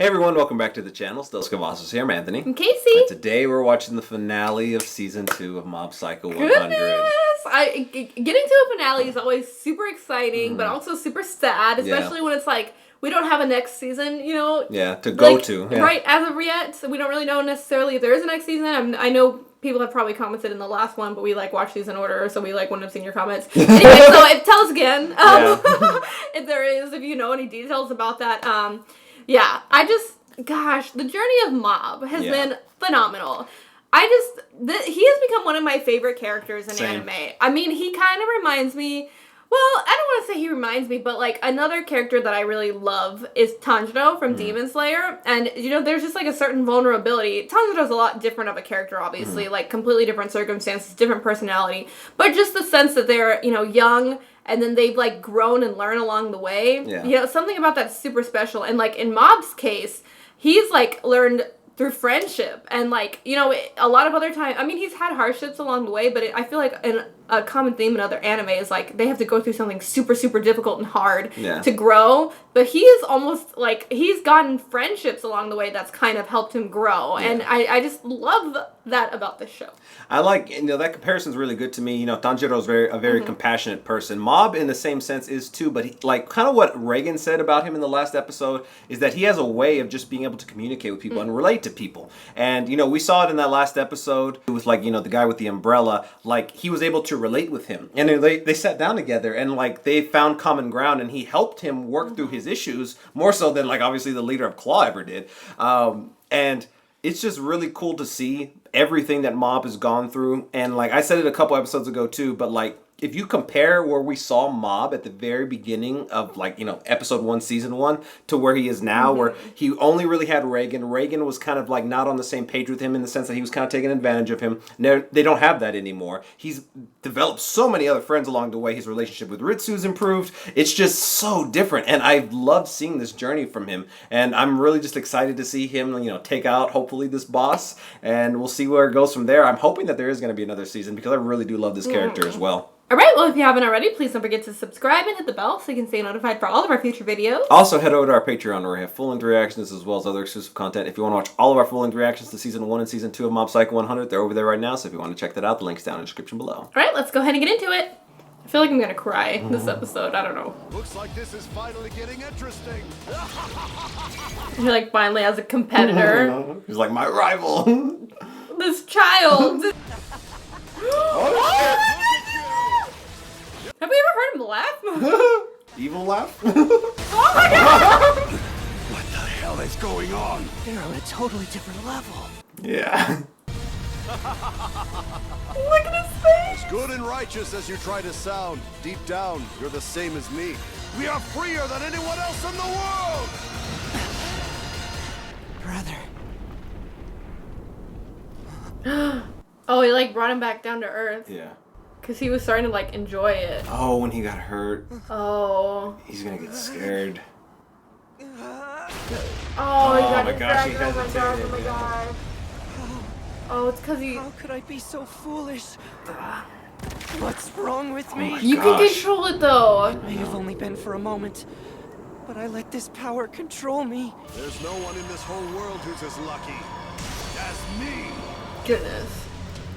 Hey everyone, welcome back to the channel. Still Scavazos here, I'm Anthony. I'm Casey. And today we're watching the finale of Season 2 of Mob Psycho 100. Getting to a finale is always super exciting, but also super sad, especially when it's like, we don't have a next season, you know? Yeah, to go to. Yeah. Right, as of yet, so we don't really know necessarily if there is a next season. I know people have probably commented in the last one, but we watch these in order, so we wouldn't have seen your comments. Anyway, so tell us again if there is, if you know any details about that. The journey of Mob has been phenomenal. He has become one of my favorite characters in anime. I mean, he kind of reminds me, well, I don't want to say he reminds me, but like another character that I really love is Tanjiro from Demon Slayer. And, you know, there's just like a certain vulnerability. Tanjiro's a lot different of a character, obviously, like completely different circumstances, different personality. But just the sense that they're, you know, young and then they've like grown and learned along the way. Yeah. You know, something about that's super special. And like in Mob's case, he's like learned through friendship and like, you know, a lot of other time, I mean, he's had hardships along the way, but I feel like a common theme in other anime is like they have to go through something super, super difficult and hard to grow. But he is almost like he's gotten friendships along the way that's kind of helped him grow. Yeah. And I just love that about this show. I like, you know, that comparison's really good to me. You know, Tanjiro's a very compassionate person. Mob in the same sense is too, but he, like kind of what Reagan said about him in the last episode is that he has a way of just being able to communicate with people and relate to people. And, you know, we saw it in that last episode with like, you know, the guy with the umbrella, like he was able to relate with him. And they sat down together and like they found common ground and he helped him work through his issues more so than like obviously the leader of Claw ever did. And it's just really cool to see everything that Mob has gone through. And like I said it a couple episodes ago too, but like if you compare where we saw Mob at the very beginning of like, you know, episode 1, season 1 to where he is now, where he only really had Reagan. Reagan was kind of like not on the same page with him in the sense that he was kind of taking advantage of him. They don't have that anymore. He's developed so many other friends along the way. His relationship with Ritsu's improved. It's just so different. And I've loved seeing this journey from him. And I'm really just excited to see him, you know, take out hopefully this boss. And we'll see where it goes from there. I'm hoping that there is going to be another season because I really do love this character as well. Alright, well if you haven't already, please don't forget to subscribe and hit the bell so you can stay notified for all of our future videos. Also head over to our Patreon where we have full-length reactions as well as other exclusive content. If you want to watch all of our full-length reactions to Season 1 and Season 2 of Mob Psycho 100, they're over there right now, so if you want to check that out, the link's down in the description below. Alright, let's go ahead and get into it. I feel like I'm gonna cry this episode, I don't know. Looks like this is finally getting interesting. You're like finally as a competitor. He's like my rival. This child. Oh, shit. Have we ever heard him laugh? Evil laugh? Oh my god! What the hell is going on? They're on a totally different level. Yeah. Look at his face! As good and righteous as you try to sound, deep down, you're the same as me. We are freer than anyone else in the world! Brother. Oh, he like brought him back down to earth. Yeah. Because he was starting to like enjoy it. Oh, when he got hurt. Oh. He's gonna get scared. Oh, he got my gosh, he distracted. hesitated. Oh my god. Oh, it's because he... How could I be so foolish? What's wrong with me? You can control it though. It may have only been for a moment, but I let this power control me. There's no one in this whole world who's as lucky as me. Goodness.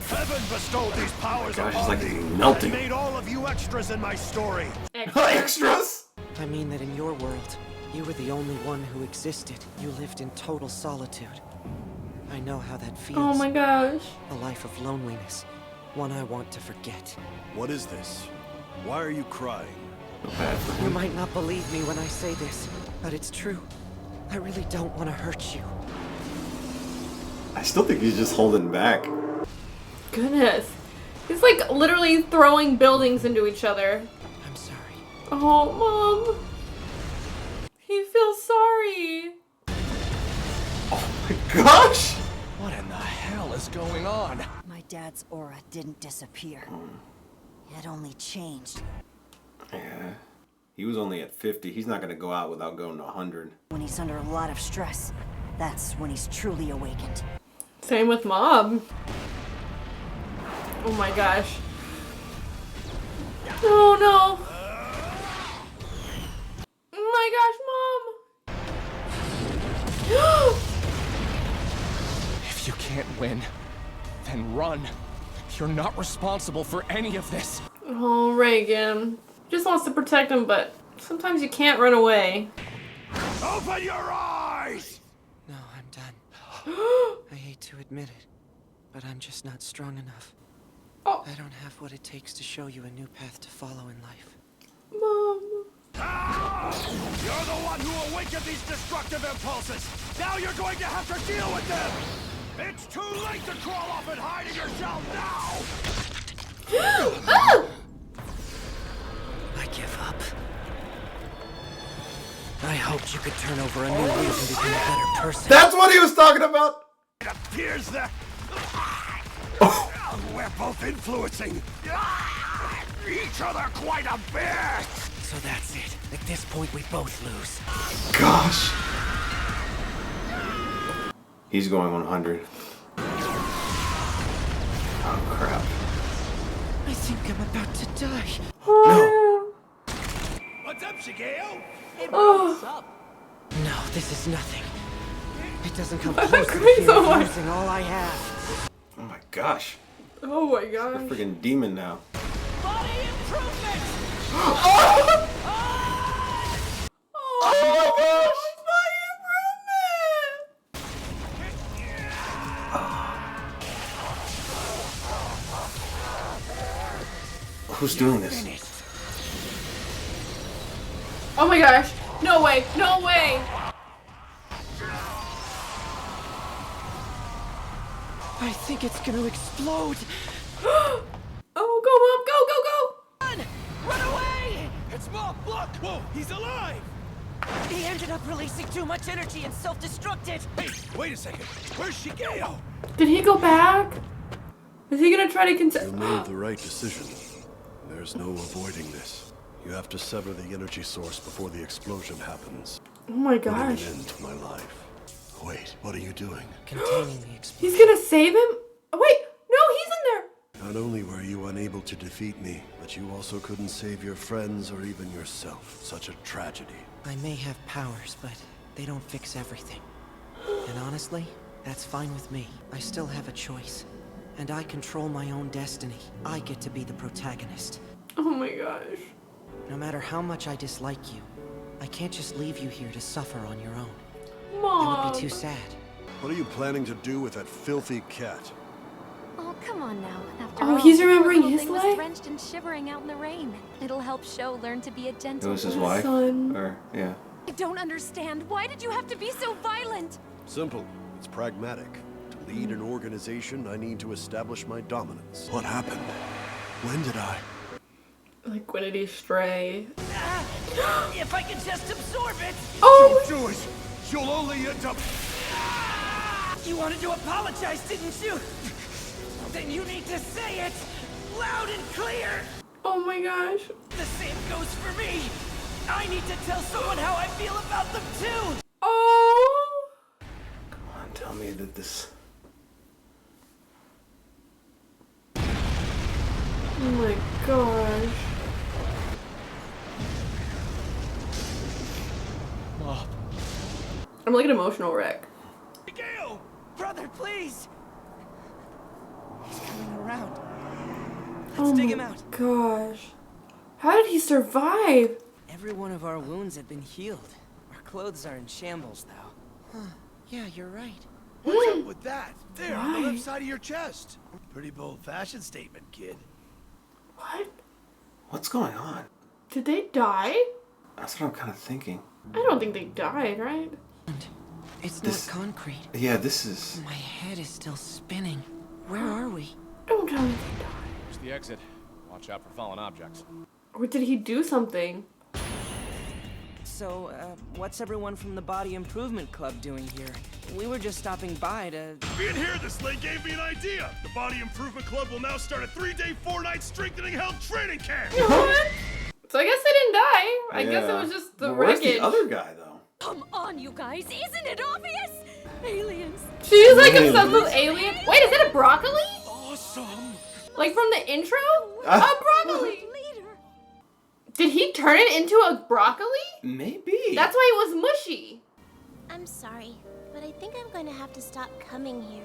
Heaven bestowed these powers Gosh, upon it's like me. melting. I made all of you extras in my story. Extras? I mean that in your world, you were the only one who existed. You lived in total solitude. I know how that feels. Oh my gosh. A life of loneliness. One I want to forget. What is this? Why are you crying? You might not believe me when I say this, but it's true. I really don't want to hurt you. I still think he's just holding back. Goodness. He's like literally throwing buildings into each other. I'm sorry. Oh, Mom. He feels sorry. Oh my gosh! What in the hell is going on? My dad's aura didn't disappear. It only changed. Yeah. He was only at 50. He's not gonna go out without going to 100. When he's under a lot of stress, that's when he's truly awakened. Same with Mob. Oh my gosh. Oh no. Oh my gosh, Mom. can't win, then run. You're not responsible for any of this. Oh, Reagan. Just wants to protect him, but sometimes you can't run away. Open your eyes! No, I'm done. I hate to admit it, but I'm just not strong enough. Oh. I don't have what it takes to show you a new path to follow in life. Mom. Ah! You're the one who awakened these destructive impulses! Now you're going to have to deal with them! It's too late to crawl off and hide in your shell now! Oh! I give up. I hoped you could turn over a new leaf and become a better person. That's what he was talking about. It appears that we're both influencing each other quite a bit! So that's it. At this point, we both lose. Gosh. He's going 100. Oh, crap. I think I'm about to die. No. What's up, Shigeo? Oh. No, this is nothing. It doesn't come I'm close to crying fear so of much. losing all I have. Oh my gosh. Oh my We're gosh. freaking demon now. Body improvement! Oh! Oh my gosh! Who's doing this? Oh my gosh! No way! No way! I think it's gonna explode. Oh, go, Mom! Go, go, go! Run away! It's Mob, look! Whoa, he's alive! He ended up releasing too much energy and self-destructed. Hey, wait a second. Where's Shigeo? Did he go back? Is he gonna try to You contest? made the right decision. There's no avoiding this. You have to sever the energy source before the explosion happens. Oh my Putting gosh! an end to my life. Wait, what are you doing? Containing the explosion. He's gonna save him? Oh, wait! No, he's in there! Not only were you unable to defeat me, but you also couldn't save your friends or even yourself. Such a tragedy. I may have powers, but they don't fix everything. And honestly, that's fine with me. I still have a choice. And I control my own destiny. I get to be the protagonist. Oh my gosh. No matter how much I dislike you, I can't just leave you here to suffer on your own. That Mom. would be too sad. What are you planning to do with that filthy cat? Oh, come on now. After Oh, all, he's the remembering little his thing was life? drenched and shivering out in the rain. It'll help Sho learn to be a It gentle was his boy. wife? Son. Or, yeah. I don't understand. Why did you have to be so violent? Simple. It's pragmatic. To lead an organization, I need to establish my dominance. What happened? When did I? Like, when did he stray? If I can just absorb it! Oh! Do it! You'll only end up... You wanted to apologize, didn't you? Then you need to say it! Loud and clear! Oh my gosh. The same goes for me! I need to tell someone how I feel about them too! Oh! Come on, tell me that this... Oh my gosh. Mob. I'm like an emotional wreck. Shigeo! Brother, please! He's coming around. Oh Let's dig him my out. gosh. How did he survive? Every one of our wounds had been healed. Our clothes are in shambles, though. Huh. Yeah, you're right. What's up with that? There, on the Why? left side of your chest. Pretty bold fashion statement, kid. What? What's going on? Did they die? That's what I'm kind of thinking. I don't think they died, right? It's This- not concrete. Yeah, this is... My head is still spinning. Where are we? Don't tell me they died. Here's the exit. Watch out for fallen objects. Or did he do something? So, what's everyone from the Body Improvement Club doing here? We were just stopping by to... Being here, this late gave me an idea. The Body Improvement Club will now start a 3-day, 4-night strengthening health training camp. What? So I guess they didn't die. I guess it Yeah. was just the But where's wreckage. the other guy, though? Come on, you guys. Isn't it obvious? Aliens. She's like Aliens. obsessed with aliens. Wait, is it a broccoli? Awesome. Like from the intro? Ah. A broccoli. Leader. Did he turn it into a broccoli? Maybe. That's why it was mushy. I'm sorry, but I think I'm going to have to stop coming here.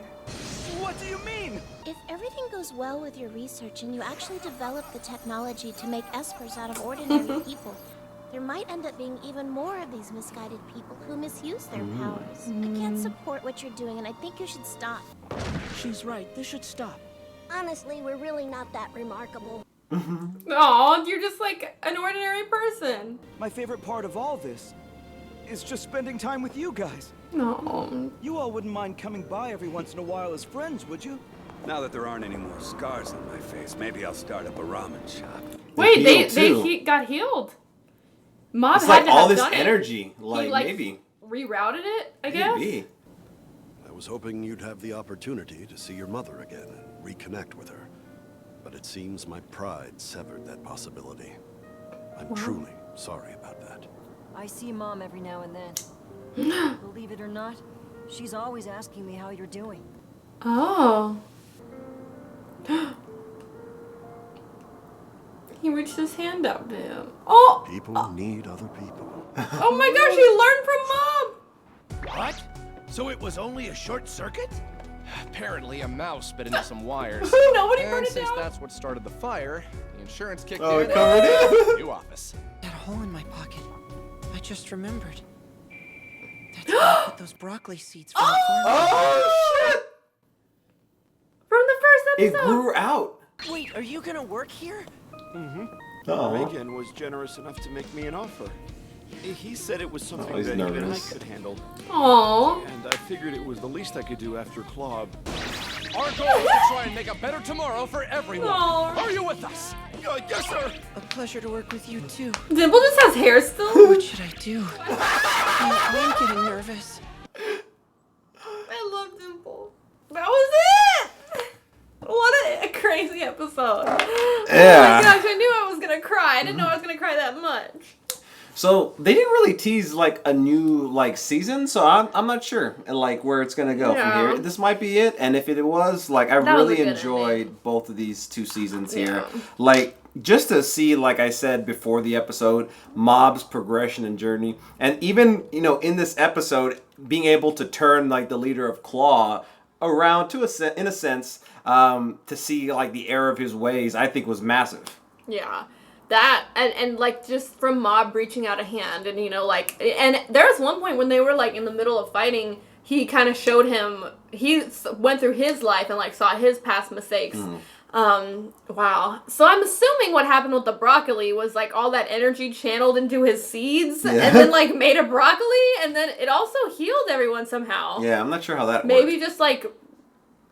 What do you mean? If everything goes well with your research and you actually develop the technology to make espers out of ordinary people, there might end up being even more of these misguided people who misuse their powers. I can't support what you're doing, and I think you should stop. She's right. This should stop. Honestly, we're really not that remarkable. Aw, you're just like an ordinary person. My favorite part of all this is just spending time with you guys. No. You all wouldn't mind coming by every once in a while as friends, would you? Now that there aren't any more scars on my face, maybe I'll start up a ramen shop. Wait, They he got healed. Mob It's had like to all have this done energy. It. Like, He, like maybe. rerouted it, I guess. Maybe. I was hoping you'd have the opportunity to see your mother again and reconnect with her. But it seems my pride severed that possibility. I'm truly sorry about that. I see Mom every now and then. Believe it or not, she's always asking me how you're doing. Oh. He reached his hand out to him. Oh! People need other people. Oh my gosh, he learned from Mom! What? So it was only a short circuit? Apparently, a mouse bit into some wires. Nobody and burned it since down. that's what started the fire, the insurance kicked Oh, in. it covered it? New office. That hole in my pocket. I just remembered. That's where I put those broccoli seeds from the farm. Oh, shit! From the first It episode. grew out. Wait, are you gonna work here? Oh. Reagan was generous enough to make me an offer. He said it was something he's that even I nervous. could handle. Aww. And I figured it was the least I could do after Claw. Our goal is to try and make a better tomorrow for everyone. Aw. Are you with us? Yes, sir! A pleasure to work with you too. Dimple just has hair still. What should I do? I'm getting nervous. I love Dimple. That was it! What a crazy episode. Oh Yeah. my gosh, I knew I was gonna cry. I didn't know I was gonna cry that much. So they didn't really tease like a new like season, so I'm not sure like where it's gonna go from here. This might be it, and if it was, like, I That was a really good enjoyed ending. both of these two seasons here. Yeah. Like, just to see, like I said before the episode, Mob's progression and journey, and even, you know, in this episode, being able to turn like the leader of Claw around to in a sense, to see like the error of his ways, I think was massive. Yeah. That, and like, just from Mob reaching out a hand, and, you know, like, and there was one point when they were, like, in the middle of fighting, he kind of showed him, he went through his life and, like, saw his past mistakes. Wow. So I'm assuming what happened with the broccoli was, like, all that energy channeled into his seeds, and then, like, made a broccoli, and then it also healed everyone somehow. Yeah, I'm not sure how that Maybe worked. just, like,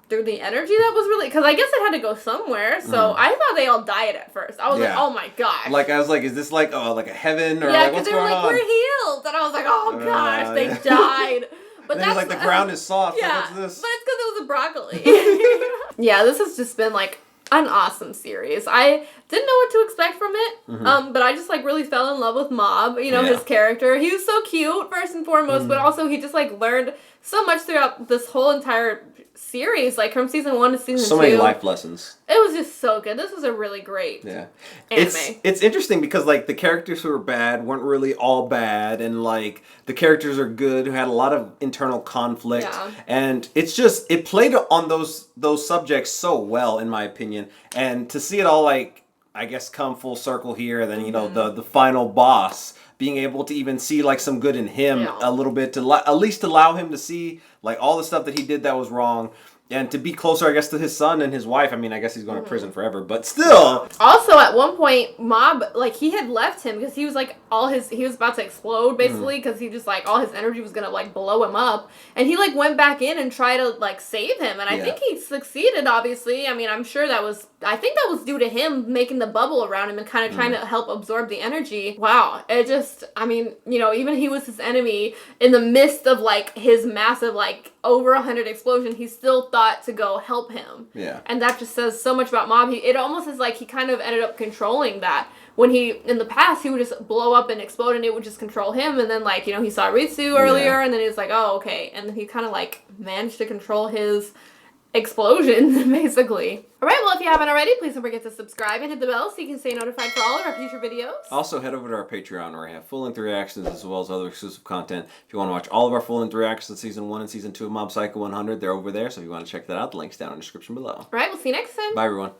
through the energy that was really, because I guess it had to go somewhere, so I thought they all died at first. I was like, oh my gosh. Like, I was like, is this like like a heaven, or Yeah, like because what's they were going like, on? we're healed, and I was like, oh gosh, they yeah. died. But And then that's he's like, the ground is soft. Yeah, Like, what's this? but it's because it was a broccoli. Yeah, this has just been like an awesome series. I didn't know what to expect from it, but I just like really fell in love with Mob. You know, his character. He was so cute first and foremost, but also he just like learned so much throughout this whole entire series, like from season 1 to season 2. So many life lessons. It was just so good. This was a really great anime. It's interesting because like the characters who were bad weren't really all bad, and like the characters are good who had a lot of internal conflict, and it's just it played on those subjects so well, in my opinion. And to see it all, like, I guess, come full circle here, and then, you know, the final boss being able to even see like some good in him a little bit, to at least allow him to see like all the stuff that he did that was wrong, and to be closer, I guess, to his son and his wife. I mean, I guess he's going to prison forever, but still. Also, at one point, Mob, like, he had left him because he was like he was about to explode basically, because he just like all his energy was gonna like blow him up, and he like went back in and tried to like save him, and I think he succeeded. Obviously, I mean, I'm sure I think that was due to him making the bubble around him and kind of trying to help absorb the energy. Wow, it just, I mean, you know, even he was his enemy in the midst of like his massive like over 100 explosion, he still thought to go help him. Yeah. And that just says so much about Mob. It almost is like he kind of ended up controlling that. When he, in the past, he would just blow up and explode and it would just control him. And then, like, you know, he saw Ritsu earlier and then he was like, oh, okay. And then he kind of, like, managed to control his explosions, basically. Alright, well, if you haven't already, please don't forget to subscribe and hit the bell so you can stay notified for all of our future videos. Also, head over to our Patreon where we have full-length reactions as well as other exclusive content. If you want to watch all of our full-length reactions to Season 1 and Season 2 of Mob Psycho 100, they're over there, so if you want to check that out, the link's down in the description below. Alright, we'll see you next time. Bye, everyone.